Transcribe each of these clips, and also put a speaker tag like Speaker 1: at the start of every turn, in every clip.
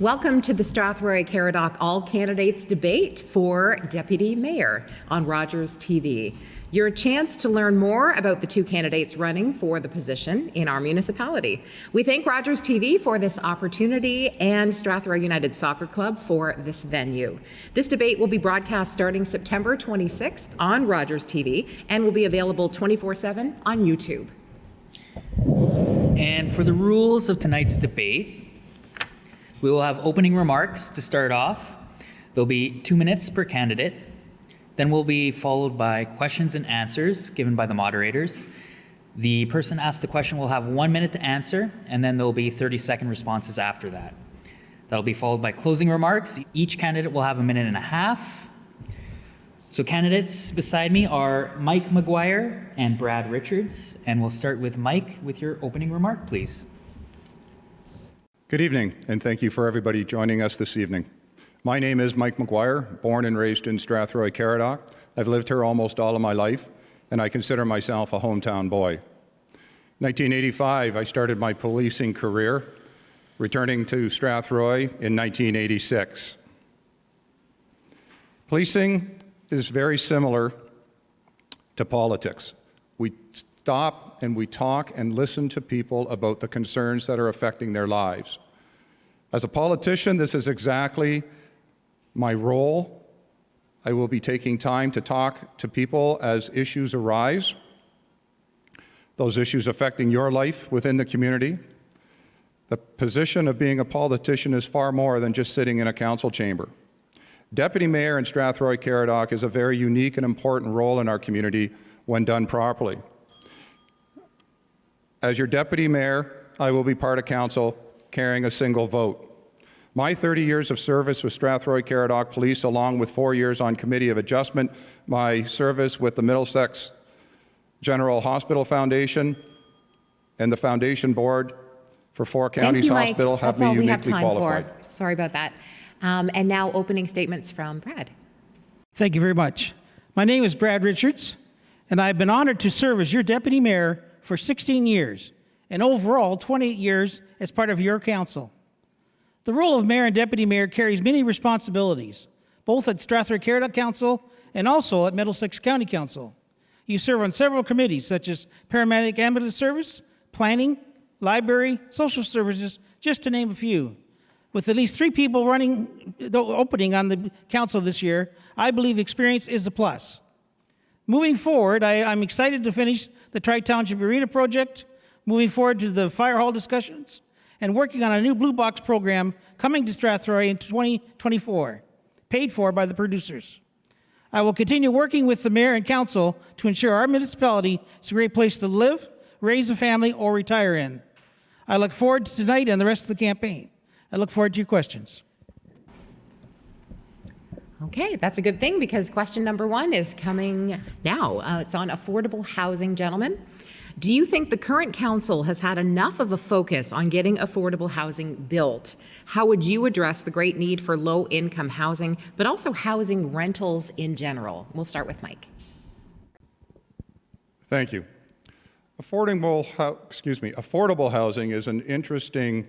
Speaker 1: Welcome to the Strathroy-Caradoc All Candidates Debate for Deputy Mayor on Rogers TV. Your chance to learn more about the two candidates running for the position in our municipality. We thank Rogers TV for this opportunity and Strathroy United Soccer Club for this venue. This debate will be broadcast starting September 26th on Rogers TV and will be available 24/7 on YouTube.
Speaker 2: And for the rules of tonight's debate, we will have opening remarks to start off. There'll be 2 minutes per candidate. Then we'll be followed by questions and answers given by the moderators. The person asked the question will have 1 minute to answer, and then there'll be 30-second responses after that. That'll be followed by closing remarks. Each candidate will have 1.5 minutes. So candidates beside me are Mike McGuire and Brad Richards, and we'll start with Mike with your opening remark, please.
Speaker 3: Good evening, and thank you for everybody joining us this evening. My name is Mike McGuire, born and raised in Strathroy-Caradoc. I've lived here almost all of my life, and I consider myself a hometown boy. 1985, I started my policing career, returning to Strathroy in 1986. Policing is very similar to politics. We stop and we talk and listen to people about the concerns that are affecting their lives. As a politician, this is exactly my role. I will be taking time to talk to people as issues arise, those issues affecting your life within the community. The position of being a politician is far more than just sitting in a council chamber. Deputy Mayor in Strathroy-Caradoc is a very unique and important role in our community when done properly. As your Deputy Mayor, I will be part of council carrying a single vote. My 30 years of service with Strathroy-Caradoc Police, along with 4 years on Committee of Adjustment, my service with the Middlesex General Hospital Foundation and the Foundation Board for 4 counties hospital have me uniquely qualified.
Speaker 1: Sorry about that. And now opening statements from Brad.
Speaker 4: Thank you very much. My name is Brad Richards, and I've been honored to serve as your Deputy Mayor for 16 years, and overall 28 years as part of your council. The role of Mayor and Deputy Mayor carries many responsibilities, both at Strathroy-Caradoc Council and also at Middlesex County Council. You serve on several committees such as Paramedic Ambulance Service, Planning, Library, Social Services, just to name a few. With at least 3 people running the opening on the council this year, I believe experience is a plus. Moving forward, I'm excited to finish the Tri-Township Arena project, moving forward to the fire hall discussions, and working on a new Blue Box program coming to Strathroy in 2024, paid for by the producers. I will continue working with the mayor and council to ensure our municipality is a great place to live, raise a family, or retire in. I look forward to tonight and the rest of the campaign. I look forward to your questions.
Speaker 1: Okay, that's a good thing because question number 1 is coming now. It's on affordable housing, gentlemen. Do you think the current council has had enough of a focus on getting affordable housing built? How would you address the great need for low-income housing, but also housing rentals in general? We'll start with Mike.
Speaker 3: Thank you. Affordable housing is an interesting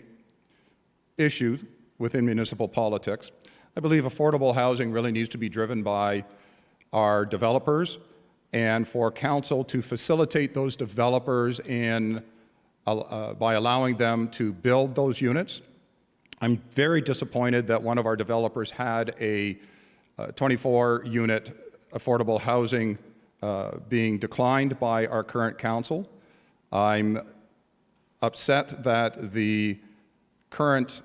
Speaker 3: issue within municipal politics. I believe affordable housing really needs to be driven by our developers and for council to facilitate those developers by allowing them to build those units. I'm very disappointed that one of our developers had a 24-unit affordable housing being declined by our current council. I'm upset that the current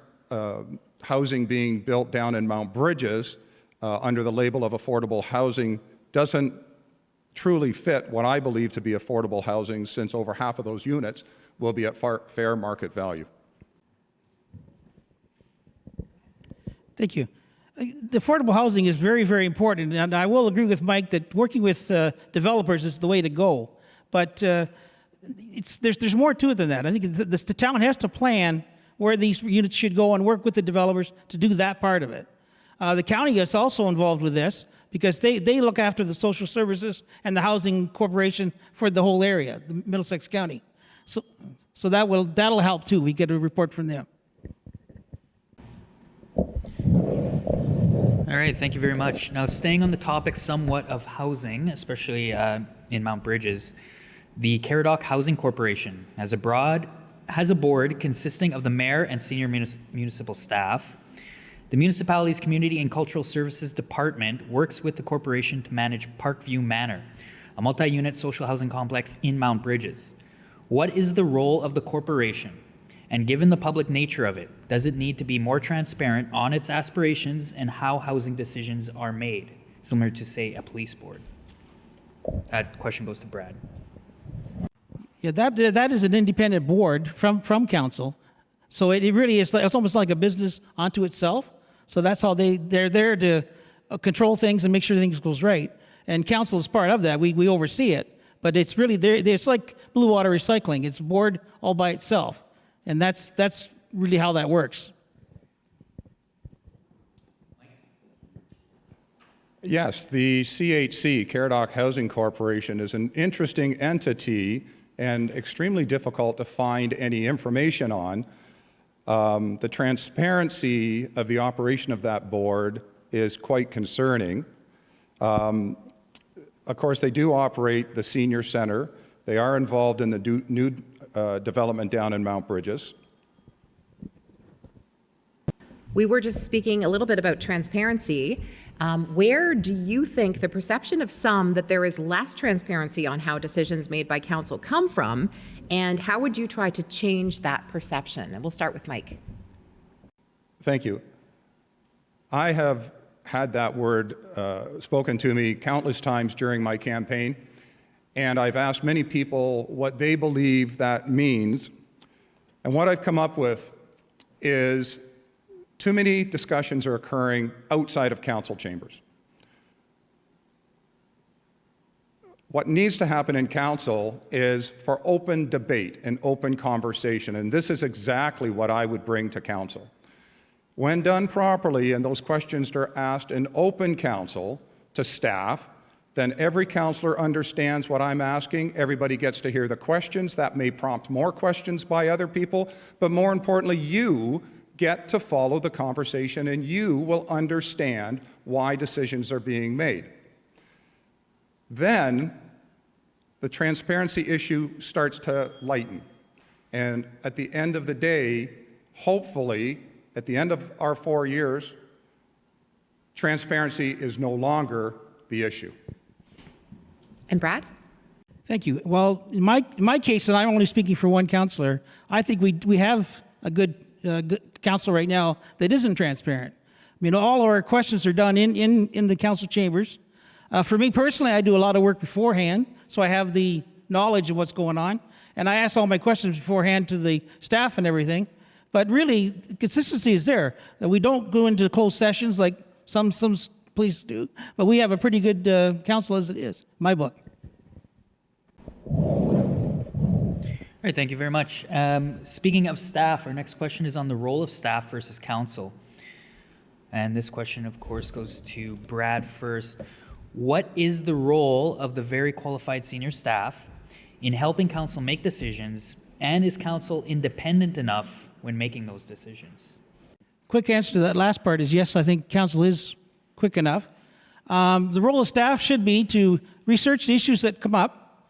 Speaker 3: housing being built down in Mount Bridges under the label of affordable housing doesn't truly fit what I believe to be affordable housing, since over half of those units will be at fair market value.
Speaker 4: Thank you. The affordable housing is very, very important, and I will agree with Mike that working with developers is the way to go. But there's more to it than that. I think the town has to plan where these units should go and work with the developers to do that part of it. The county is also involved with this because they look after the social services and the housing corporation for the whole area, the Middlesex County. So that'll help too. We get a report from them.
Speaker 2: All right, thank you very much. Now, staying on the topic somewhat of housing, especially in Mount Bridges, the Caradoc Housing Corporation has a board consisting of the mayor and senior municipal staff. The municipality's Community and Cultural Services Department works with the corporation to manage Parkview Manor, a multi-unit social housing complex in Mount Bridges. What is the role of the corporation? And given the public nature of it, does it need to be more transparent on its aspirations and how housing decisions are made, similar to, say, a police board? That question goes to Brad.
Speaker 4: Yeah, that is an independent board from council. So it really is, it's almost like a business unto itself. So that's how they're there to control things and make sure things goes right. And council is part of that. We oversee it. But it's really, it's like Blue Water Recycling. It's a board all by itself. And that's really how that works.
Speaker 3: Yes, the CHC, Caradoc Housing Corporation, is an interesting entity and extremely difficult to find any information on. The transparency of the operation of that board is quite concerning. Of course, they do operate the senior center. They are involved in the new development down in Mount Bridges.
Speaker 1: We were just speaking a little bit about transparency. Where do you think the perception of some that there is less transparency on how decisions made by council come from, and how would you try to change that perception? And we'll start with Mike.
Speaker 3: Thank you. I have had that word spoken to me countless times during my campaign, and I've asked many people what they believe that means. And what I've come up with is too many discussions are occurring outside of council chambers. What needs to happen in council is for open debate and open conversation, and this is exactly what I would bring to council. When done properly and those questions are asked in open council to staff, then every councillor understands what I'm asking. Everybody gets to hear the questions. That may prompt more questions by other people, but more importantly, you get to follow the conversation and you will understand why decisions are being made. Then the transparency issue starts to lighten. And at the end of the day, hopefully, at the end of our 4 years, transparency is no longer the issue.
Speaker 1: And Brad?
Speaker 4: Thank you. Well, in my case, and I'm only speaking for one councillor, I think we have a good council right now that isn't transparent. I mean, all of our questions are done in the council chambers. For me personally, I do a lot of work beforehand, so I have the knowledge of what's going on. And I ask all my questions beforehand to the staff and everything. But really, consistency is there. We don't go into closed sessions like some police do, but we have a pretty good council as it is, my book.
Speaker 2: All right, thank you very much. Speaking of staff, our next question is on the role of staff versus council. And this question, of course, goes to Brad first. What is the role of the very qualified senior staff in helping council make decisions, and is council independent enough when making those decisions?
Speaker 4: Quick answer to that last part is yes, I think council is quick enough. The role of staff should be to research the issues that come up,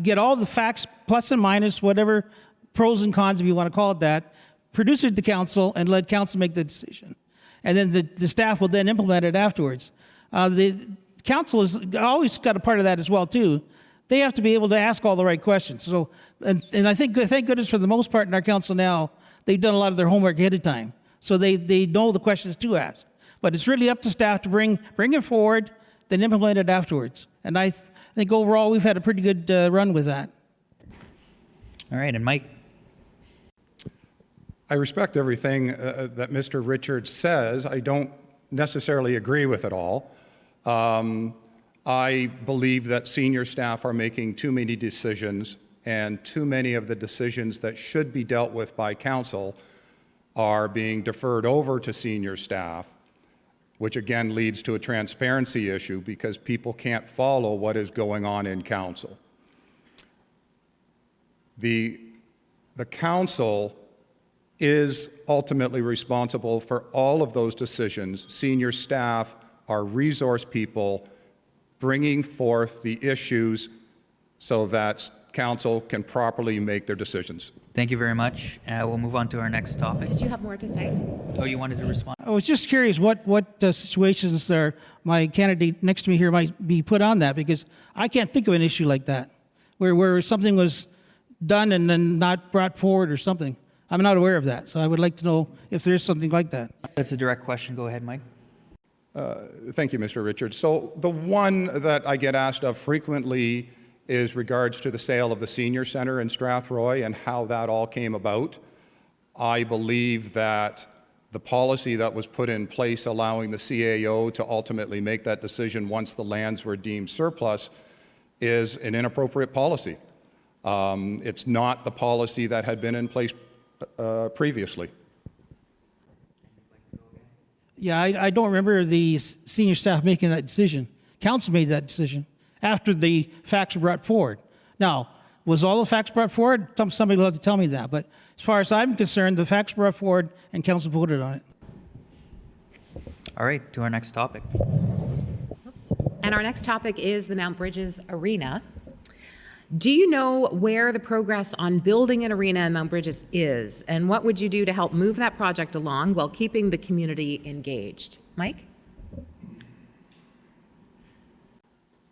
Speaker 4: get all the facts, plus and minus, whatever pros and cons, if you want to call it that, produce it to council and let council make the decision. And then the staff will then implement it afterwards. The council has always got a part of that as well, too. They have to be able to ask all the right questions. So, and I think, thank goodness for the most part in our council now, they've done a lot of their homework ahead of time. So they know the questions to ask. But it's really up to staff to bring it forward, then implement it afterwards. And I think overall we've had a pretty good run with that.
Speaker 2: All right, and Mike?
Speaker 3: I respect everything that Mr. Richards says. I don't necessarily agree with it all. I believe that senior staff are making too many decisions, and too many of the decisions that should be dealt with by council are being deferred over to senior staff, which again leads to a transparency issue because people can't follow what is going on in council. The council is ultimately responsible for all of those decisions. Senior staff are resource people bringing forth the issues so that council can properly make their decisions.
Speaker 2: Thank you very much. We'll move on to our next topic.
Speaker 1: Did you have more to say?
Speaker 2: Oh, you wanted to respond?
Speaker 4: I was just curious what situations there my candidate next to me here might be put on that, because I can't think of an issue like that where something was done and then not brought forward or something. I'm not aware of that, so I would like to know if there is something like that.
Speaker 2: That's a direct question. Go ahead, Mike.
Speaker 3: Thank you, Mr. Richards. So the one that I get asked of frequently is regards to the sale of the senior center in Strathroy and how that all came about. I believe that the policy that was put in place allowing the CAO to ultimately make that decision once the lands were deemed surplus is an inappropriate policy. It's not the policy that had been in place previously.
Speaker 4: Yeah, I don't remember the senior staff making that decision. Council made that decision after the facts were brought forward. Now, was all the facts brought forward? Somebody will have to tell me that. But as far as I'm concerned, the facts were brought forward and council voted on it.
Speaker 2: All right, to our next topic.
Speaker 1: Oops. And our next topic is the Mount Bridges Arena. Do you know where the progress on building an arena in Mount Bridges is? And what would you do to help move that project along while keeping the community engaged? Mike?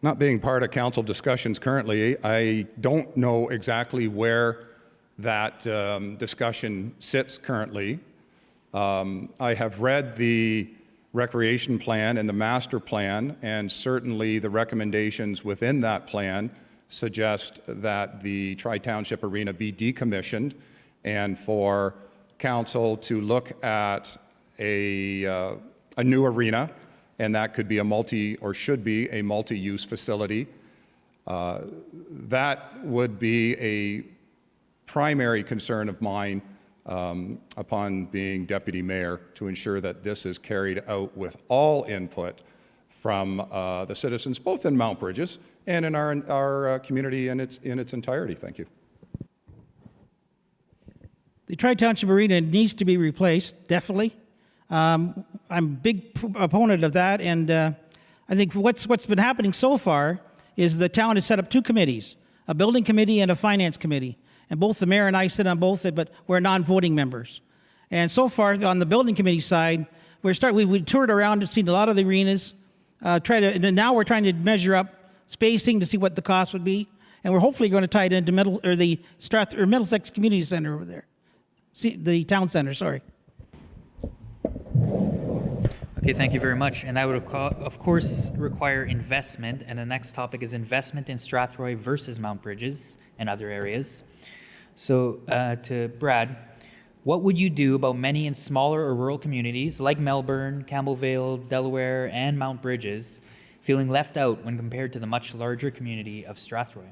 Speaker 3: Not being part of council discussions currently, I don't know exactly where that discussion sits currently. I have read the recreation plan and the master plan, and certainly the recommendations within that plan suggest that the Tri-Township Arena be decommissioned and for council to look at a new arena, and that could be or should be a multi-use facility. That would be a primary concern of mine upon being deputy mayor, to ensure that this is carried out with all input from the citizens, both in Mount Bridges and in our community in its entirety. Thank you.
Speaker 4: The Tri-Township Arena needs to be replaced, definitely. I'm a big opponent of that, and I think what's been happening so far is the town has set up two committees, a building committee and a finance committee, and both the mayor and I sit on both, but we're non-voting members. And so far on the building committee side, we toured around and seen a lot of the arenas, and now we're trying to measure up spacing to see what the cost would be, and we're hopefully going to tie it into Middlesex Community Center over there, the town center. Sorry.
Speaker 2: Okay, thank you very much. And that would, of course, require investment. And the next topic is investment in Strathroy versus Mount Bridges and other areas. So to Brad, what would you do about many in smaller or rural communities like Melbourne, Campbellvale, Delaware, and Mount Bridges feeling left out when compared to the much larger community of Strathroy?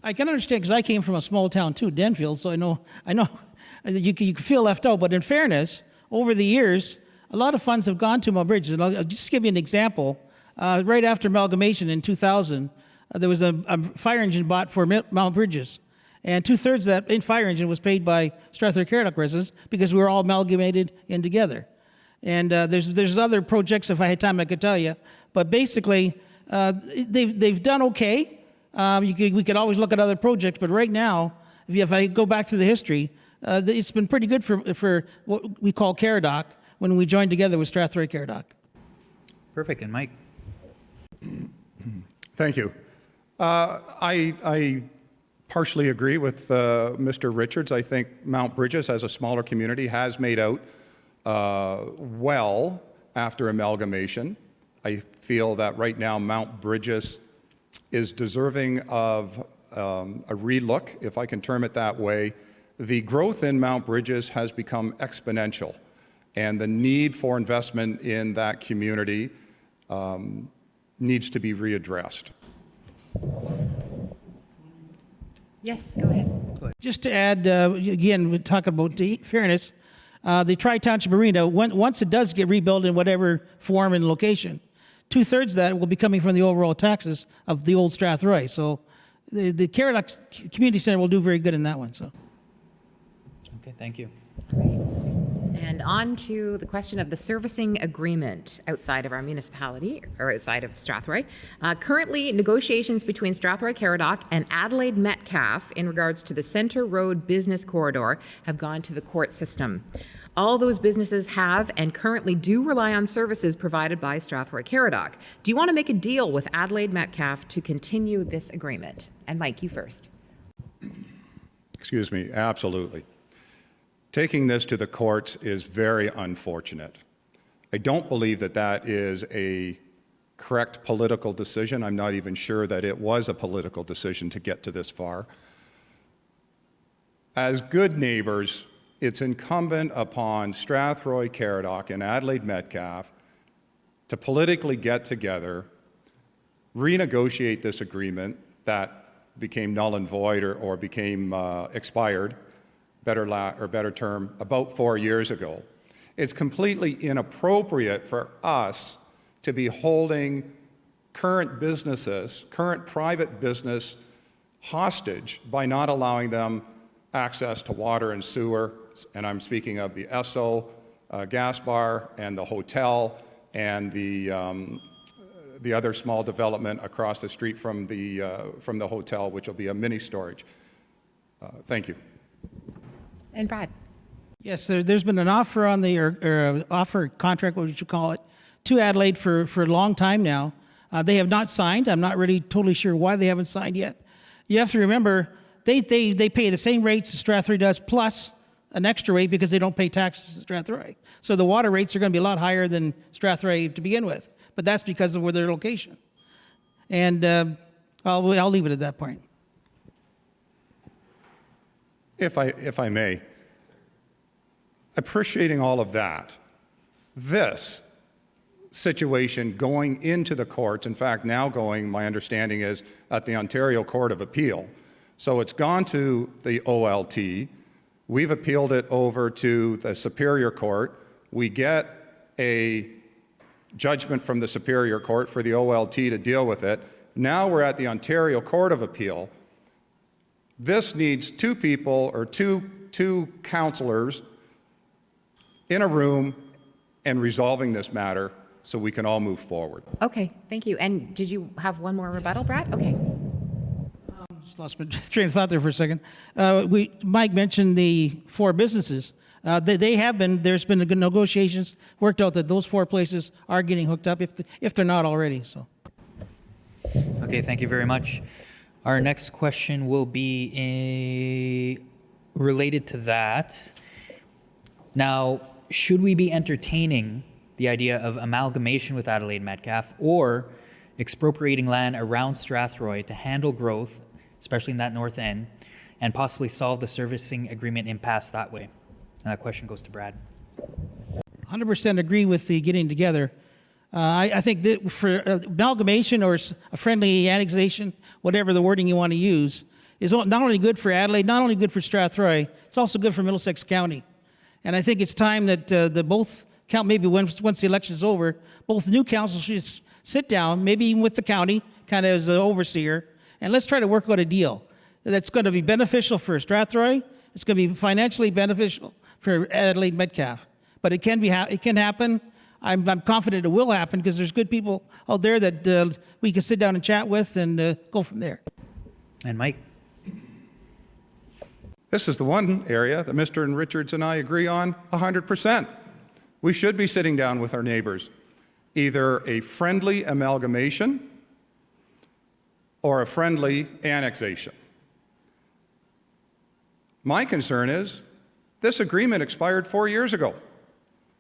Speaker 4: I can understand, because I came from a small town too, Denfield, so I know you can feel left out. But in fairness, over the years, a lot of funds have gone to Mount Bridges. And I'll just give you an example. Right after amalgamation in 2000, there was a fire engine bought for Mount Bridges. And 2/3 of that fire engine was paid by Strathroy-Caradoc residents because we were all amalgamated in together. And there's other projects, if I had time I could tell you. But basically, they've done okay. We could always look at other projects, but right now, if I go back through the history, it's been pretty good for what we call Caradoc when we joined together with Strathroy-Caradoc.
Speaker 2: Perfect. And Mike?
Speaker 3: Thank you. I partially agree with Mr. Richards. I think Mount Bridges, as a smaller community, has made out well after amalgamation. I feel that right now Mount Bridges is deserving of a relook, if I can term it that way. The growth in Mount Bridges has become exponential, and the need for investment in that community needs to be readdressed.
Speaker 1: Yes, go ahead.
Speaker 4: Just to add, again, we talk about the fairness. The Tri-Township Arena, once it does get rebuilt in whatever form and location, 2/3 of that will be coming from the overall taxes of the old Strathroy. So the Caradoc Community Center will do very good in that one. So.
Speaker 2: Thank you.
Speaker 1: And on to the question of the servicing agreement outside of our municipality or outside of Strathroy. Currently, negotiations between Strathroy-Caradoc and Adelaide Metcalfe in regards to the Centre Road Business Corridor have gone to the court system. All those businesses have and currently do rely on services provided by Strathroy-Caradoc. Do you want to make a deal with Adelaide Metcalfe to continue this agreement? And Mike, you first.
Speaker 3: Excuse me, absolutely. Taking this to the courts is very unfortunate. I don't believe that that is a correct political decision. I'm not even sure that it was a political decision to get to this far. As good neighbors, it's incumbent upon Strathroy-Caradoc and Adelaide Metcalfe to politically get together, renegotiate this agreement that became null and void or became expired, better term, about 4 years ago. It's completely inappropriate for us to be holding current businesses, current private business, hostage by not allowing them access to water and sewer, and I'm speaking of the Esso gas bar and the hotel and the other small development across the street from the hotel, which will be a mini storage. Thank you.
Speaker 1: And Brad.
Speaker 4: Yes, there's been an offer on the, or offer contract, what would you call it, to Adelaide for a long time now. They have not signed. I'm not really totally sure why they haven't signed yet. You have to remember, they pay the same rates as Strathroy does, plus an extra rate because they don't pay taxes at Strathroy. So the water rates are going to be a lot higher than Strathroy to begin with. But that's because of where their location. And I'll leave it at that point.
Speaker 3: If I may, appreciating all of that, this situation going into the courts, in fact, now going, my understanding is, at the Ontario Court of Appeal. So it's gone to the OLT. We've appealed it over to the Superior Court. We get a judgment from the Superior Court for the OLT to deal with it. Now we're at the Ontario Court of Appeal. This needs two people or two counselors in a room and resolving this matter so we can all move forward.
Speaker 1: Okay, thank you. And did you have one more rebuttal, Brad? Okay.
Speaker 4: Just lost my train of thought there for a second. Mike mentioned the 4 businesses. There's been good negotiations worked out that those 4 places are getting hooked up if they're not already. So.
Speaker 2: Okay, thank you very much. Our next question will be related to that. Now, should we be entertaining the idea of amalgamation with Adelaide Metcalfe or expropriating land around Strathroy to handle growth, especially in that north end, and possibly solve the servicing agreement impasse that way? And that question goes to Brad.
Speaker 4: 100% agree with the getting together. I think that for amalgamation or a friendly annexation, whatever the wording you want to use, is not only good for Adelaide, not only good for Strathroy, it's also good for Middlesex County. And I think it's time that maybe once the election is over, both new councils should sit down, maybe even with the county, kind of as an overseer, and let's try to work out a deal that's going to be beneficial for Strathroy. It's going to be financially beneficial for Adelaide Metcalfe. But it can happen. I'm confident it will happen because there's good people out there that we can sit down and chat with and go from there.
Speaker 2: And Mike?
Speaker 3: This is the one area that Mr. and Richards and I agree on 100%. We should be sitting down with our neighbors, either a friendly amalgamation or a friendly annexation. My concern is this agreement expired 4 years ago.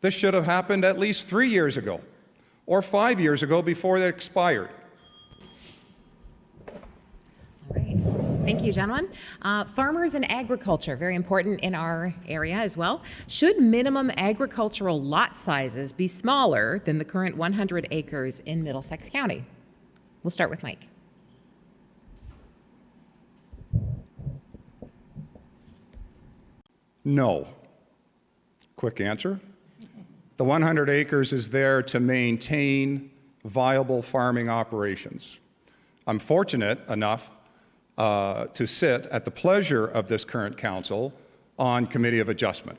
Speaker 3: This should have happened at least 3 years ago or 5 years ago before it expired.
Speaker 1: All right. Thank you, gentlemen. Farmers and agriculture, very important in our area as well. Should minimum agricultural lot sizes be smaller than the current 100 acres in Middlesex County? We'll start with Mike.
Speaker 3: No. Quick answer. The 100 acres is there to maintain viable farming operations. I'm fortunate enough to sit at the pleasure of this current council on Committee of Adjustment.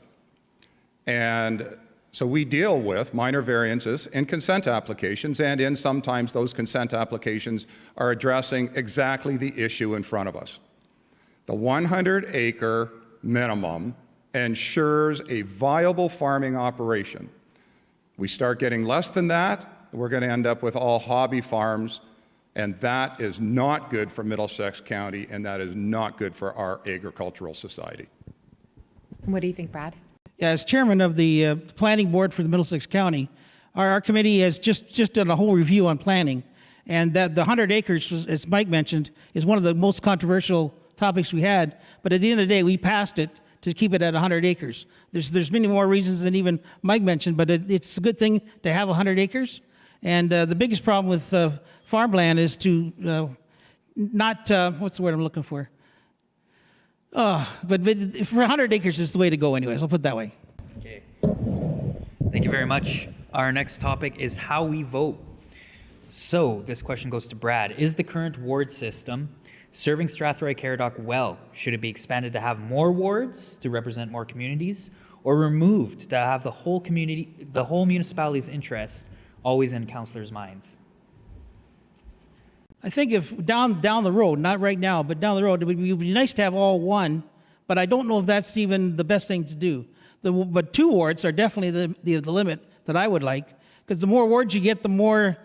Speaker 3: And so we deal with minor variances in consent applications, and in sometimes those consent applications are addressing exactly the issue in front of us. The 100-acre minimum ensures a viable farming operation. We start getting less than that, we're going to end up with all hobby farms, and that is not good for Middlesex County, and that is not good for our agricultural society.
Speaker 1: What do you think, Brad?
Speaker 4: Yeah, as chairman of the planning board for the Middlesex County, our committee has just done a whole review on planning, and that the 100 acres, as Mike mentioned, is one of the most controversial topics we had. But at the end of the day, we passed it to keep it at 100 acres. There's many more reasons than even Mike mentioned, but it's a good thing to have 100 acres. And the biggest problem with farmland is to not what's the word I'm looking for? But for 100 acres is the way to go anyways, I'll put it that way.
Speaker 2: Okay. Thank you very much. Our next topic is how we vote. So this question goes to Brad. Is the current ward system serving Strathroy-Caradoc well? Should it be expanded to have more wards to represent more communities, or removed to have the whole community, the whole municipality's interest always in councillors' minds?
Speaker 4: I think if down the road, not right now, but down the road, it would be nice to have all one, but I don't know if that's even the best thing to do. But 2 wards are definitely the limit that I would like, because the more wards you get, the more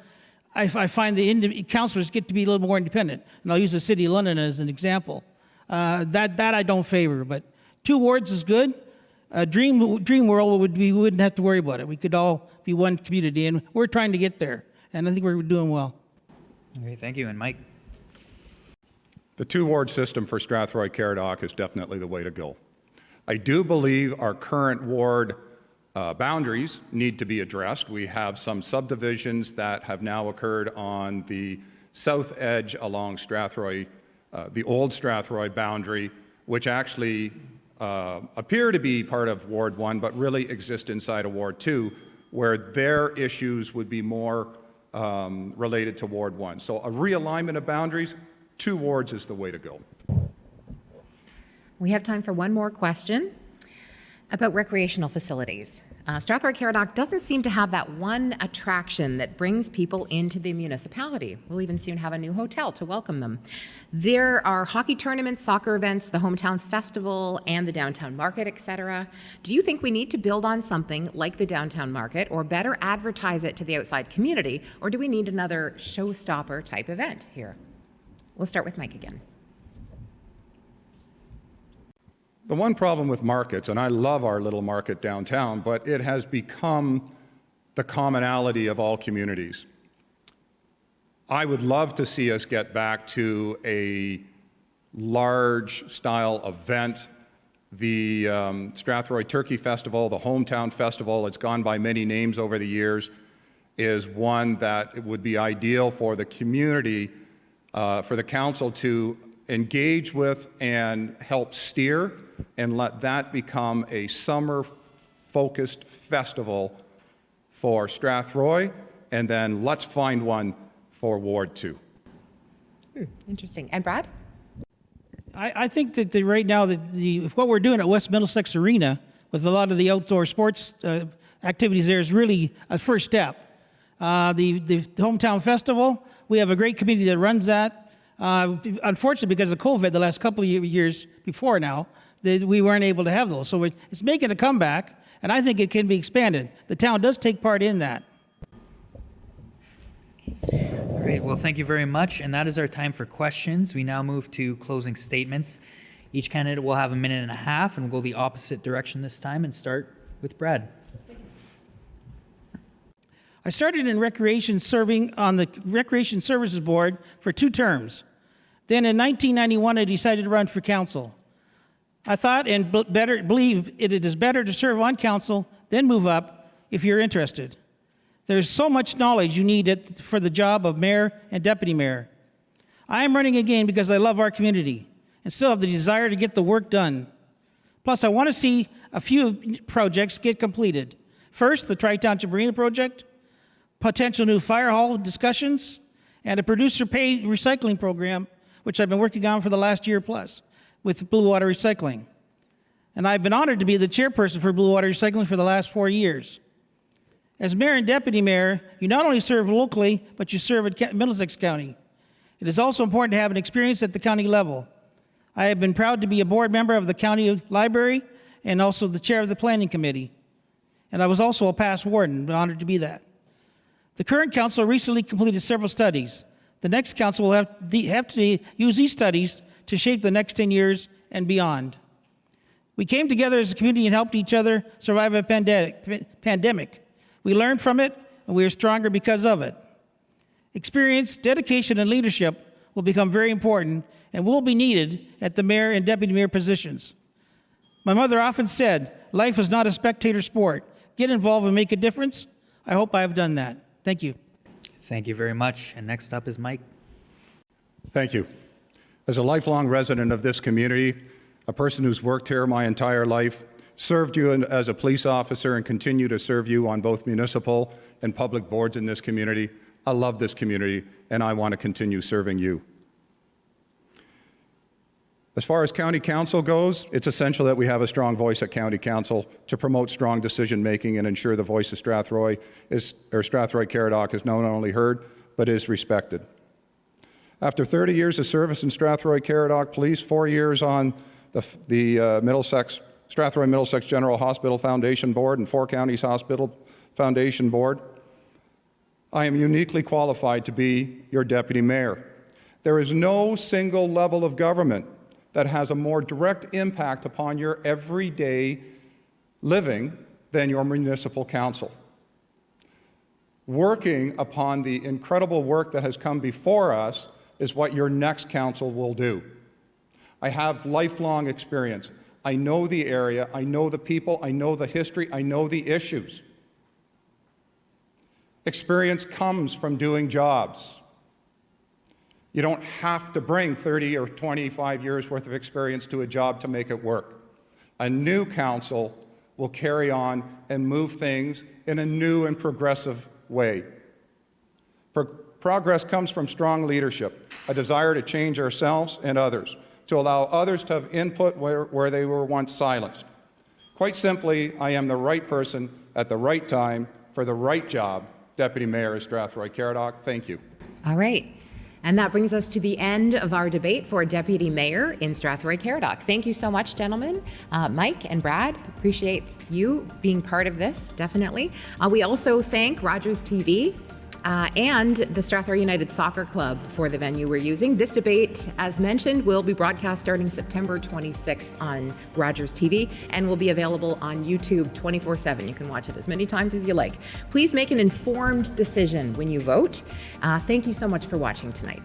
Speaker 4: I find the councillors get to be a little more independent. And I'll use the City of London as an example. That I don't favor, but 2 wards is good. Dream world would be, we wouldn't have to worry about it. We could all be one community, and we're trying to get there, and I think we're doing well.
Speaker 2: Okay, thank you. And Mike?
Speaker 3: The 2-ward system for Strathroy-Caradoc is definitely the way to go. I do believe our current ward boundaries need to be addressed. We have some subdivisions that have now occurred on the south edge along Strathroy, the old Strathroy boundary, which actually appear to be part of Ward 1, but really exist inside of Ward 2, where their issues would be more related to Ward 1. So a realignment of boundaries, 2 wards is the way to go.
Speaker 1: We have time for one more question about recreational facilities. Strathroy-Caradoc doesn't seem to have that one attraction that brings people into the municipality. We'll even soon have a new hotel to welcome them. There are hockey tournaments, soccer events, the hometown festival, and the downtown market, etc. Do you think we need to build on something like the downtown market, or better advertise it to the outside community, or do we need another showstopper type event here? We'll start with Mike again.
Speaker 3: The one problem with markets, and I love our little market downtown, but it has become the commonality of all communities. I would love to see us get back to a large style event. The Strathroy Turkey Festival, the Hometown Festival, it's gone by many names over the years, is one that it would be ideal for the community, for the council to engage with and help steer, and let that become a summer-focused festival for Strathroy, and then let's find one for Ward 2.
Speaker 1: Interesting. And Brad?
Speaker 4: I think that right now, what we're doing at West Middlesex Arena with a lot of the outdoor sports activities there is really a first step. The Hometown Festival, we have a great committee that runs that. Unfortunately, because of COVID, the last couple of years before now, we weren't able to have those. So it's making a comeback, and I think it can be expanded. The town does take part in that.
Speaker 2: All right, well, thank you very much. And that is our time for questions. We now move to closing statements. Each candidate will have a minute and a half, and we'll go the opposite direction this time and start with Brad.
Speaker 4: I started in recreation, serving on the Recreation Services Board for 2 terms. Then in 1991, I decided to run for council. I thought and believe it is better to serve on council than move up if you're interested. There's so much knowledge you need for the job of mayor and deputy mayor. I am running again because I love our community and still have the desire to get the work done. Plus, I want to see a few projects get completed. First, the Tri-Township Marina project, potential new fire hall discussions, and a producer pay recycling program, which I've been working on for the last year plus with Blue Water Recycling. and I've been honored to be the chairperson for Blue Water Recycling for the last 4 years. As mayor and deputy mayor, you not only serve locally, but you serve at Middlesex County. It is also important to have an experience at the county level. I have been proud to be a board member of the county library and also the chair of the planning committee. And I was also a past warden, honored to be that. The current council recently completed several studies. The next council will have to use these studies to shape the next 10 years and beyond. We came together as a community and helped each other survive a pandemic. We learned from it, and we are stronger because of it. Experience, dedication, and leadership will become very important and will be needed at the mayor and deputy mayor positions. My mother often said, life is not a spectator sport. Get involved and make a difference. I hope I have done that. Thank you.
Speaker 2: Thank you very much. And next up is Mike.
Speaker 3: Thank you. As a lifelong resident of this community, a person who's worked here my entire life, served you as a police officer and continue to serve you on both municipal and public boards in this community, I love this community and I want to continue serving you. As far as county council goes, it's essential that we have a strong voice at county council to promote strong decision making and ensure the voice of Strathroy-Caradoc is not only heard, but is respected. After 30 years of service in Strathroy-Caradoc Police, 4 years on the Strathroy Middlesex General Hospital Foundation Board and 4 Counties Hospital Foundation Board, I am uniquely qualified to be your deputy mayor. There is no single level of government that has a more direct impact upon your everyday living than your municipal council. Working upon the incredible work that has come before us is what your next council will do. I have lifelong experience. I know the area, I know the people, I know the history, I know the issues. Experience comes from doing jobs. You don't have to bring 30 or 25 years worth of experience to a job to make it work. A new council will carry on and move things in a new and progressive way. Progress comes from strong leadership, a desire to change ourselves and others, to allow others to have input where they were once silenced. Quite simply, I am the right person at the right time for the right job. Deputy Mayor of Strathroy-Caradoc, thank you.
Speaker 1: All right. And that brings us to the end of our debate for Deputy Mayor in Strathroy-Caradoc. Thank you so much, gentlemen. Mike and Brad, appreciate you being part of this, definitely. We also thank Rogers TV and the Strathroy United Soccer Club for the venue we're using. This debate, as mentioned, will be broadcast starting September 26th on Rogers TV and will be available on YouTube 24/7. You can watch it as many times as you like. Please make an informed decision when you vote. Thank you so much for watching tonight.